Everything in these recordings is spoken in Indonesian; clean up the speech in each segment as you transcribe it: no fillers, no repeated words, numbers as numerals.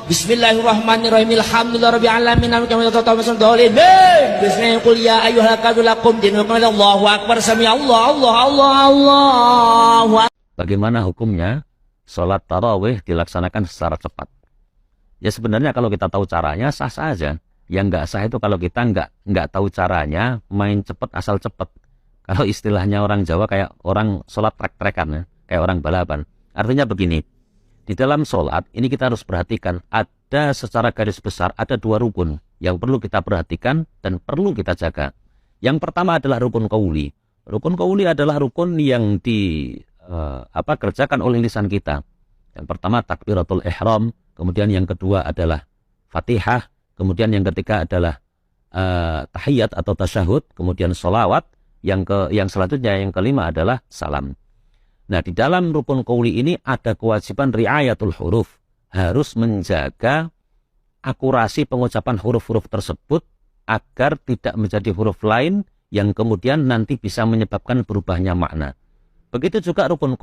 Bismillahirrahmanirrahim. Alhamdulillahirabbil alamin. Bismillahirrahmanirrahim. Qul ya ayyuhal kafirun lakum dinukum. Allahu akbar. Sami Allahu akbar. Bagaimana hukumnya sholat tarawih dilaksanakan secara cepat? Ya sebenarnya kalau kita tahu caranya sah-sah aja. Yang nggak sah itu kalau kita nggak tahu caranya, main cepet asal cepet. Kalau istilahnya orang Jawa kayak orang sholat trek-trekan ya, kayak orang balapan. Artinya begini, di dalam sholat ini kita harus perhatikan ada secara garis besar ada dua rukun yang perlu kita perhatikan dan perlu kita jaga. Yang pertama adalah rukun qauli. Rukun qauli adalah rukun yang kerjakan oleh lisan kita. Yang pertama takbiratul ihram, kemudian yang kedua adalah Fatihah, kemudian yang ketiga adalah tahiyat atau tasyahud, kemudian sholawat, yang selanjutnya yang kelima adalah salam. Nah, di dalam rukun qauli ini ada kewajiban riayatul huruf, harus menjaga akurasi pengucapan huruf-huruf tersebut agar tidak menjadi huruf lain yang kemudian nanti bisa menyebabkan berubahnya makna. Begitu juga rukun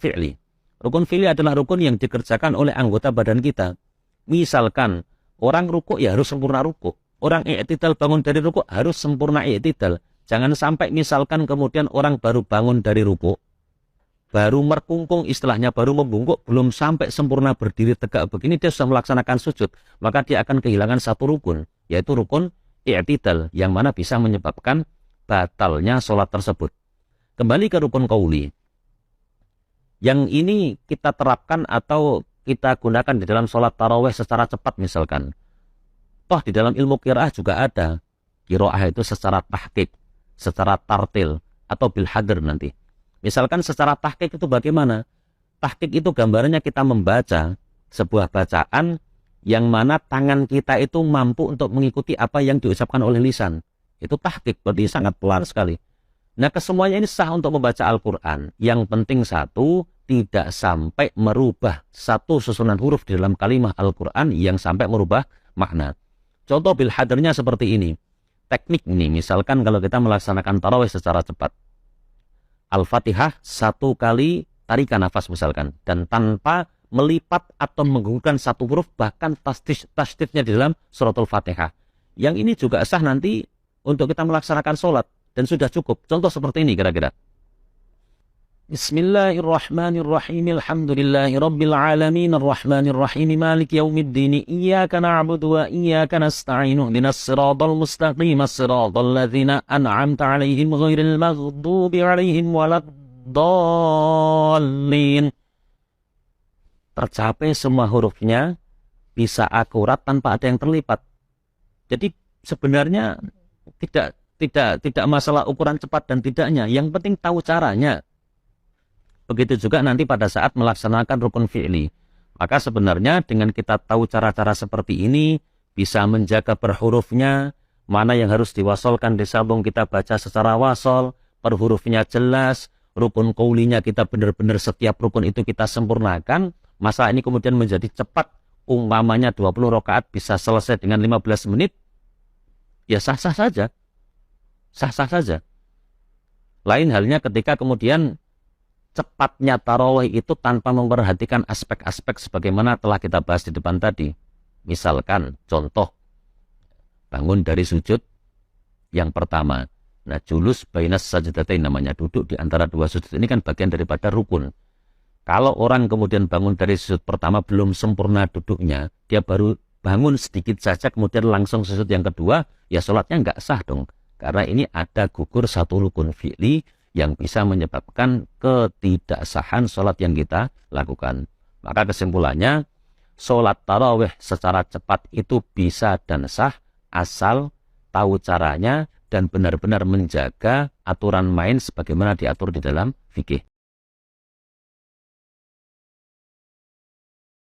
fi'li. Rukun fi'li adalah rukun yang dikerjakan oleh anggota badan kita. Misalkan orang rukuk ya harus sempurna rukuk. Orang i'tidal bangun dari rukuk harus sempurna i'tidal. Jangan sampai misalkan kemudian orang baru bangun dari rukuk, baru merkungkung istilahnya, baru membungkuk, belum sampai sempurna berdiri tegak begini, dia sudah melaksanakan sujud. Maka dia akan kehilangan satu rukun, yaitu rukun i'tidal, yang mana bisa menyebabkan batalnya sholat tersebut. Kembali ke rukun qauli. Yang ini kita terapkan atau kita gunakan di dalam sholat tarawih secara cepat misalkan. Toh di dalam ilmu qiraah juga ada. Qiraah itu secara tahqiq, secara tartil, atau bil hadr nanti. Misalkan secara tahqiq itu bagaimana? Tahqiq itu gambarnya kita membaca sebuah bacaan yang mana tangan kita itu mampu untuk mengikuti apa yang diucapkan oleh lisan. Itu tahqiq, berarti sangat pelan sekali. Nah, kesemuanya ini sah untuk membaca Al-Quran. Yang penting satu, tidak sampai merubah satu susunan huruf di dalam kalimah Al-Quran yang sampai merubah makna. Contoh bil hadirnya seperti ini. Teknik ini, misalkan kalau kita melaksanakan tarawih secara cepat. Al-Fatihah satu kali tarikan nafas misalkan. Dan tanpa melipat atau menggugurkan satu huruf, bahkan tasdidnya di dalam suratul Fatihah. Yang ini juga sah nanti untuk kita melaksanakan sholat. Dan sudah cukup. Contoh seperti ini kira-kira. Bismillahirrahmanirrahim. Alhamdulillahi rabbil alamin. Arrahmanirrahim. Malik yaumiddin. Iyaka na'budu wa iyaka nasta'inu. Ihdinas siratal mustaqim. As-siratal ladzina an'amta 'alaihim ghairil maghdubi 'alaihim waladdallin. Tercapai semua hurufnya, bisa akurat tanpa ada yang terlipat. Jadi sebenarnya tidak masalah ukuran cepat dan tidaknya. Yang penting tahu caranya. Begitu juga nanti pada saat melaksanakan rukun fi'li. Maka sebenarnya dengan kita tahu cara-cara seperti ini, bisa menjaga per hurufnya, mana yang harus diwasolkan disambung kita baca secara wasol, per hurufnya jelas, rukun qaulinya kita benar-benar setiap rukun itu kita sempurnakan, masa ini kemudian menjadi cepat, umpamanya 20 rakaat bisa selesai dengan 15 menit, ya sah-sah saja. Sah-sah saja. Lain halnya ketika kemudian cepatnya tarawih itu tanpa memperhatikan aspek-aspek sebagaimana telah kita bahas di depan tadi. Misalkan, contoh, bangun dari sujud yang pertama. Nah, julus bainas sajdatain namanya, duduk di antara dua sujud. Ini kan bagian daripada rukun. Kalau orang kemudian bangun dari sujud pertama belum sempurna duduknya, dia baru bangun sedikit saja kemudian langsung sujud yang kedua, ya sholatnya nggak sah dong. Karena ini ada gugur satu rukun fi'li yang bisa menyebabkan ketidaksahan sholat yang kita lakukan. Maka kesimpulannya, sholat tarawih secara cepat itu bisa dan sah asal tahu caranya dan benar-benar menjaga aturan main sebagaimana diatur di dalam fikih.